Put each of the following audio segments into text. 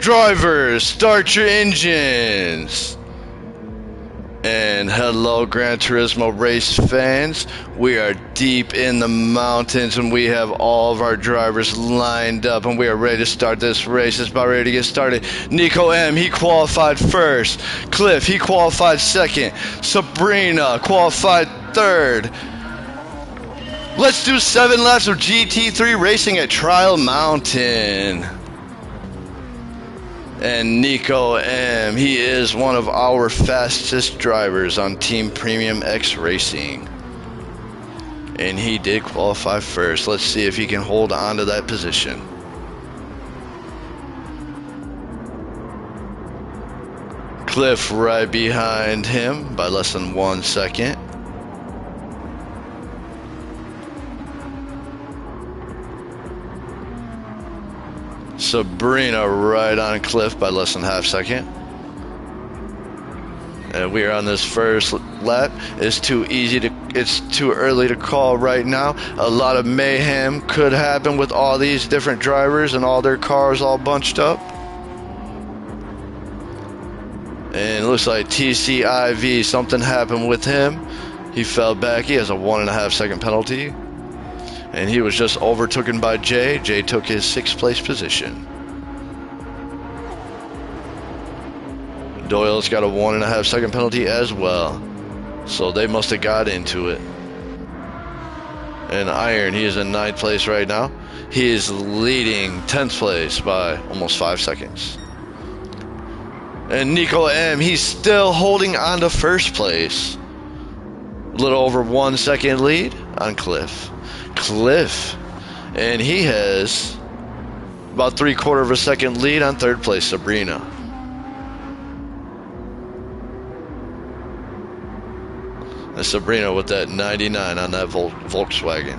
Drivers, start your engines. And hello, Gran Turismo race fans. We are deep in the mountains and we have all of our drivers lined up and we are ready to start this race. It's about ready to get started. Nico M, he qualified first. Cliff, he qualified second. Sabrina qualified third. Let's do 7 laps of GT3 racing at Trial Mountain. And Nico M, he is one of our fastest drivers on Team PremiumXracing. And he did qualify first. Let's see if he can hold on to that position. Cliff right behind him by less than 1 second. Sabrina right on Cliff by less than half second. And we are on this first lap. It's too early to call right now. A lot of mayhem could happen with all these different drivers and all their cars all bunched up. And it looks like TCIV, something happened with him. He fell back. He has a 1.5 second penalty. And he was just overtaken by Jay. Jay took his 6th place position. Doyle's got a 1.5 second penalty as well. So they must have got into it. And Iron, he is in 9th place right now. He is leading 10th place by almost 5 seconds. And Nico M, he's still holding on to 1st place. A little over 1 second lead on Cliff. And he has about 3/4 of a second lead on 3rd place, Sabrina. And Sabrina with that 99 on that Volkswagen.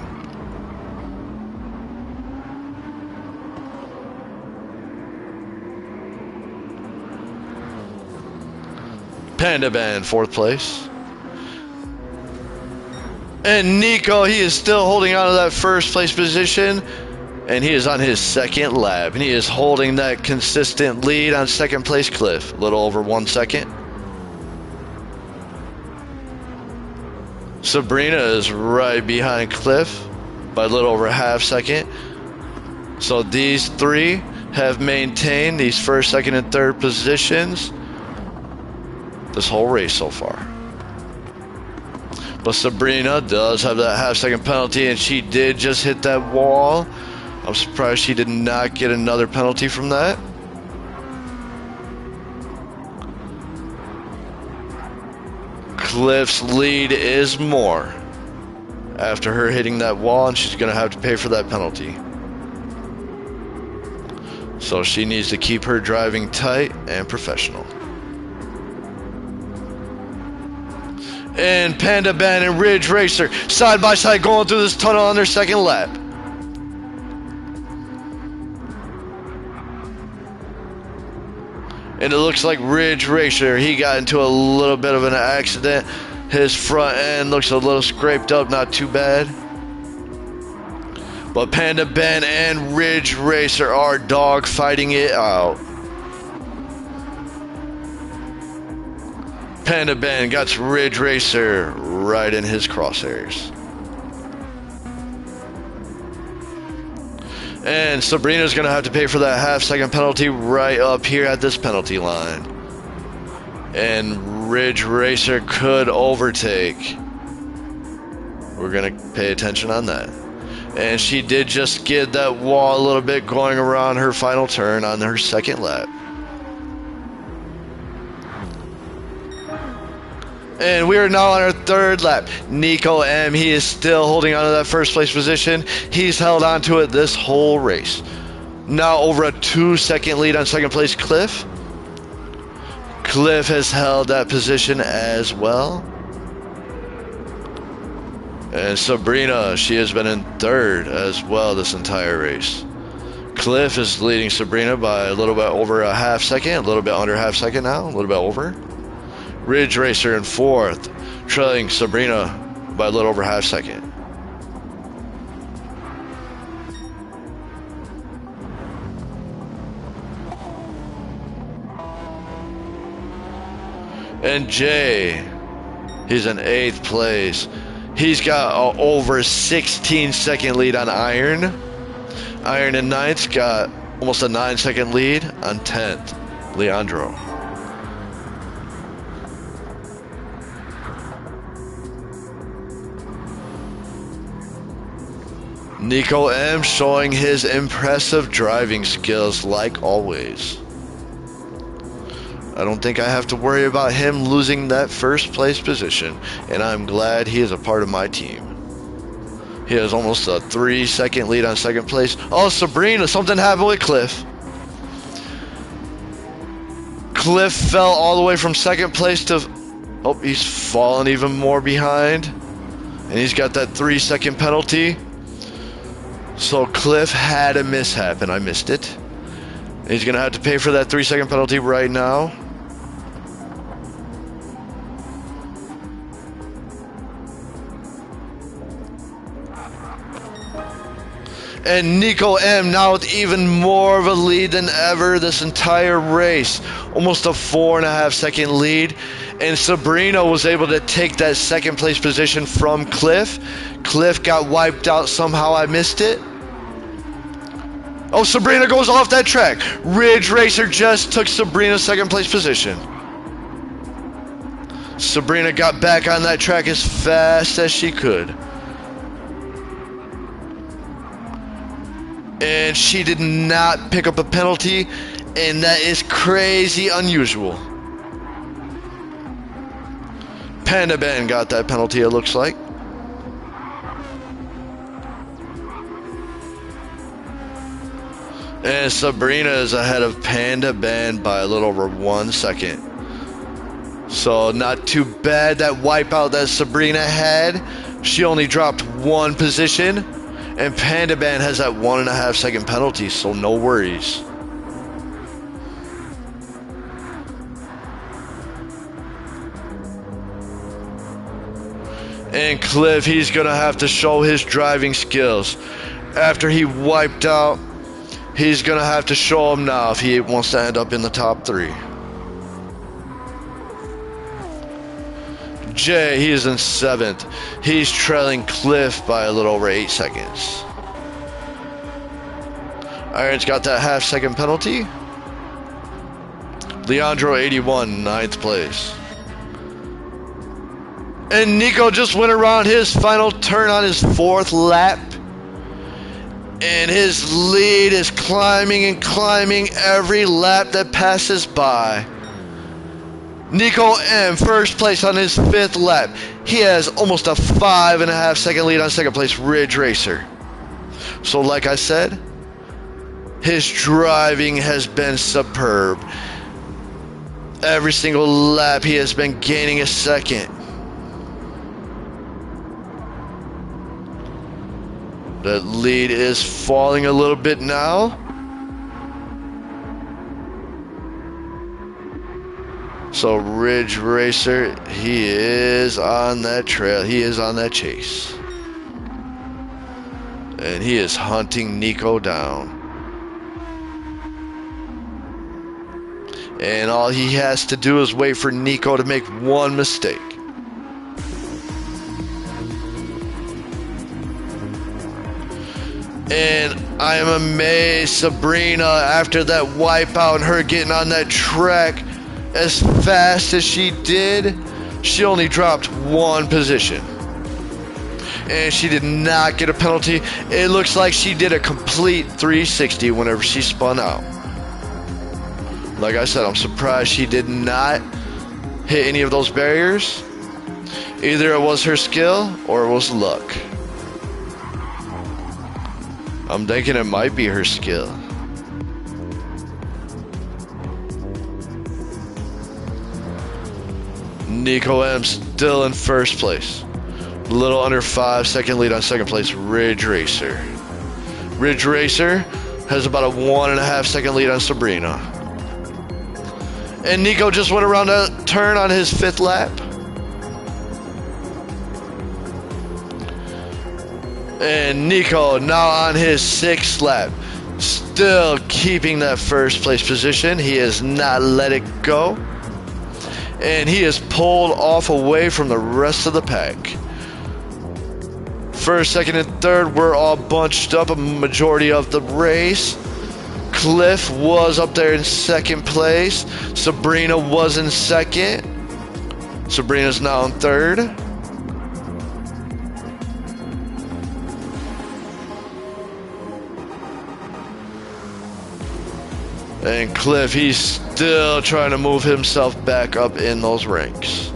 Panda Band 4th place. And Nico, he is still holding on to that 1st place position. And he is on his 2nd lap. And he is holding that consistent lead on 2nd place Cliff. A little over 1 second. Sabrina is right behind Cliff by a little over half second. So these three have maintained these 1st, 2nd, and 3rd positions this whole race so far. But Sabrina does have that half second penalty, and she did just hit that wall. I'm surprised she did not get another penalty from that. Cliff's lead is more after her hitting that wall, and she's going to have to pay for that penalty. So she needs to keep her driving tight and professional. And Panda Band and Ridge Racer side by side going through this tunnel on their 2nd lap. And it looks like Ridge Racer, he got into a little bit of an accident. His front end looks a little scraped up, not too bad. But Panda Band and Ridge Racer are dog fighting it out. Panda Band got Ridge Racer right in his crosshairs. And Sabrina's going to have to pay for that half second penalty right up here at this penalty line. And Ridge Racer could overtake. We're going to pay attention on that. And she did just skid that wall a little bit going around her final turn on her 2nd lap. And we are now on our 3rd lap. Nico M, he is still holding on to that 1st place position. He's held on to it this whole race. Now over a 2 second lead on 2nd place Cliff. Cliff has held that position as well. And Sabrina, she has been in 3rd as well this entire race. Cliff is leading Sabrina by a little bit over a half second, a little bit under half second now, a little bit over. Ridge Racer in 4th, trailing Sabrina by a little over half second. And Jay, he's in 8th place. He's got over 16-second lead on Iron. Iron in 9th got almost a 9-second lead on 10th, Leandro. Nico M showing his impressive driving skills like always. I don't think I have to worry about him losing that first place position, and I'm glad he is a part of my team. He has almost a 3-second lead on 2nd place. Oh, Sabrina, something happened with Cliff. Cliff fell all the way from 2nd place to... Oh, he's fallen even more behind. And he's got that 3-second penalty. So Cliff had a mishap, and I missed it. He's going to have to pay for that 3-second penalty right now. And Nico M now with even more of a lead than ever this entire race. Almost a 4.5-second lead. And Sabrina was able to take that 2nd place position from Cliff. Cliff got wiped out somehow. I missed it. Oh, Sabrina goes off that track. Ridge Racer just took Sabrina's 2nd place position. Sabrina got back on that track as fast as she could. And she did not pick up a penalty, and that is crazy unusual. Panda Ben got that penalty, it looks like. And Sabrina is ahead of Panda Ben by a little over 1 second. So not too bad that wipeout that Sabrina had. She only dropped 1 position. And Panda Ben has that 1.5-second penalty, so no worries. And Cliff, he's going to have to show his driving skills. After he wiped out, he's going to have to show them now if he wants to end up in the top 3. Jay, he is in 7th. He's trailing Cliff by a little over 8 seconds. Iron's got that 0.5-second penalty. Leandro 81, 9th place. And Nico just went around his final turn on his 4th lap. And his lead is climbing and climbing every lap that passes by. Nico M, 1st place on his 5th lap. He has almost a 5.5-second lead on 2nd place, Ridge Racer. So like I said, his driving has been superb. Every single lap he has been gaining a second. That lead is falling a little bit now. So Ridge Racer, he is on that trail. He is on that chase. And he is hunting Nico down. And all he has to do is wait for Nico to make 1 mistake. And I am amazed Sabrina, after that wipeout and her getting on that track as fast as she did, she only dropped 1 position. And she did not get a penalty. It looks like she did a complete 360 whenever she spun out. Like I said, I'm surprised she did not hit any of those barriers. Either it was her skill or it was luck. I'm thinking it might be her skill. Nico M still in 1st place. A little under 5-second lead on 2nd place, Ridge Racer. Ridge Racer has about a 1.5-second lead on Sabrina. And Nico just went around a turn on his 5th lap. And Nico now on his 6th lap. Still keeping that 1st place position. He has not let it go. and he is pulled off away from the rest of the pack. First, second, and third were all bunched up a majority of the race. Cliff was up there in second place. Sabrina was in second. Sabrina's now in third. And Cliff, he's still trying to move himself back up in those ranks.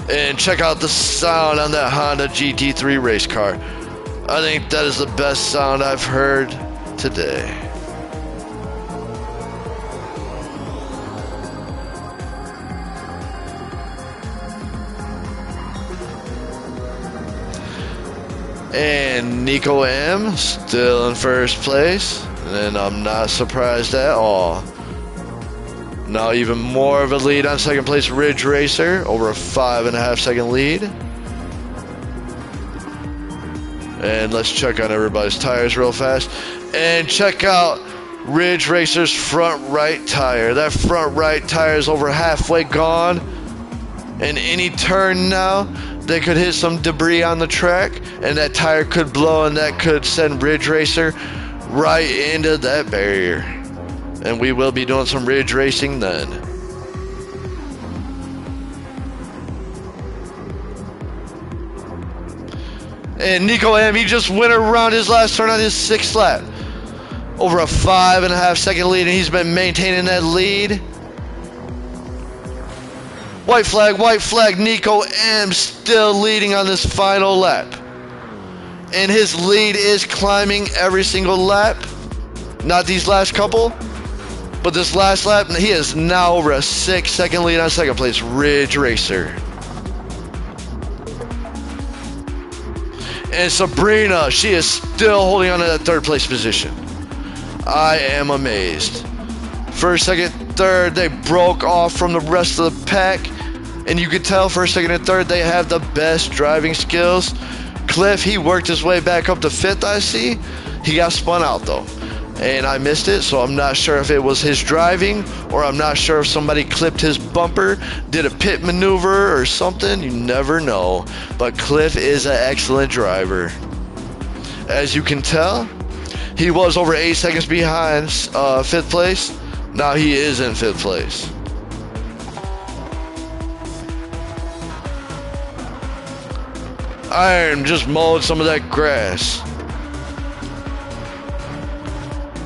And check out the sound on that Honda GT3 race car. I think that is the best sound I've heard today. And Nico M still in first place, and I'm not surprised at all. Now even more of a lead on second place Ridge Racer, over a 5.5 second lead. And let's check on everybody's tires real fast. And check out Ridge Racer's front right tire. That front right tire is over halfway gone. And any turn now, they could hit some debris on the track, and that tire could blow, and that could send Ridge Racer right into that barrier. And we will be doing some ridge racing then. And Nico M, he just went around his last turn on his 6th lap. Over a 5.5 second lead, and he's been maintaining that lead. White flag, Nico M still leading on this final lap. And his lead is climbing every single lap. Not these last couple, but this last lap, he is now over a 6 second lead on second place, Ridge Racer. And Sabrina, she is still holding on to that 3rd place position. I am amazed. First, second, third, they broke off from the rest of the pack. And you could tell first, second, and third, they have the best driving skills. Cliff, he worked his way back up to 5th, I see. He got spun out, though. And I missed it, so I'm not sure if it was his driving, or I'm not sure if somebody clipped his bumper, did a pit maneuver or something. You never know. But Cliff is an excellent driver. As you can tell, he was over 8 seconds behind 5th place. Now he is in 5th place. Iron just mowed some of that grass.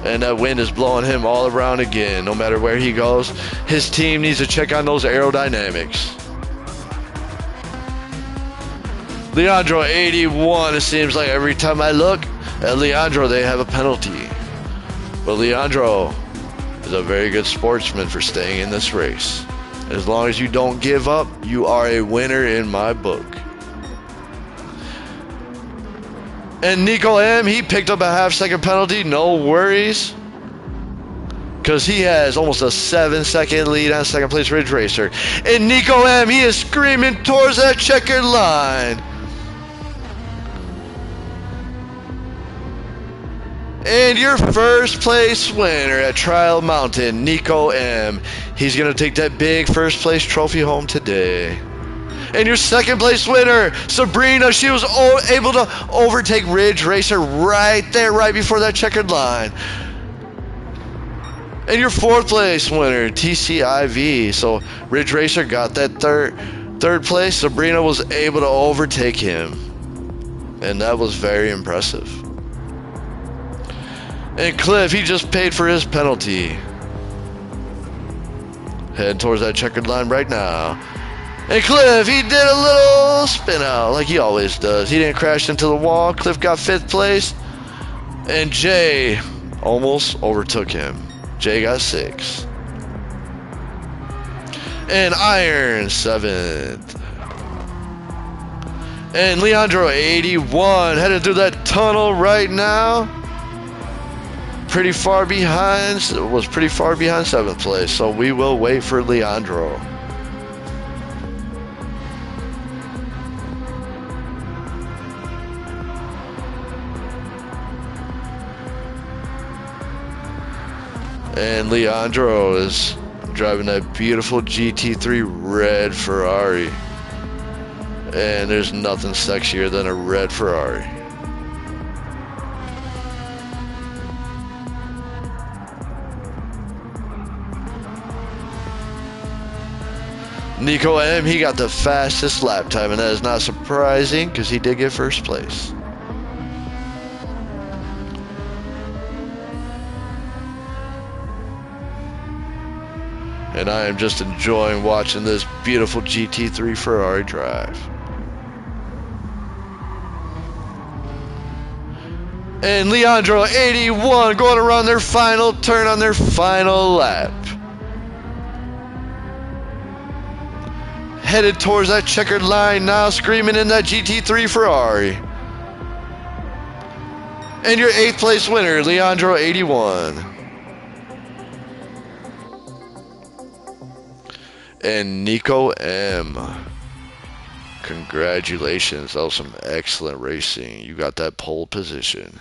And that wind is blowing him all around again. No matter where he goes, his team needs to check on those aerodynamics. Leandro 81, it seems like every time I look at Leandro, they have a penalty. But Leandro is a very good sportsman for staying in this race. As long as you don't give up, you are a winner in my book. And Nico M, he picked up a half-second penalty, no worries. Because he has almost a 7-second lead on second place Ridge Racer. And Nico M, he is screaming towards that checkered line. And your first place winner at Trial Mountain, Nico M. He's going to take that big first place trophy home today. And your second place winner, Sabrina, she was able to overtake Ridge Racer right there, right before that checkered line. And your fourth place winner, TCIV. So Ridge Racer got that third place. Sabrina was able to overtake him. And that was very impressive. And Cliff, he just paid for his penalty. Heading towards that checkered line right now. And Cliff, he did a little spin out like he always does. He didn't crash into the wall. Cliff got 5th place. And Jay almost overtook him. Jay got 6th. And Iron 7th. And Leandro 81 headed through that tunnel right now. Pretty far behind, was pretty far behind 7th place. So we will wait for Leandro. And Leandro is driving that beautiful GT3 red Ferrari. And there's nothing sexier than a red Ferrari. Nico M, he got the fastest lap time, and that is not surprising because he did get first place. And I am just enjoying watching this beautiful GT3 Ferrari drive. And Leandro 81 going around their final turn on their final lap. Headed towards that checkered line now, screaming in that GT3 Ferrari. And your 8th place winner, Leandro 81. And Nico M. Congratulations, that was some excellent racing. You got that pole position.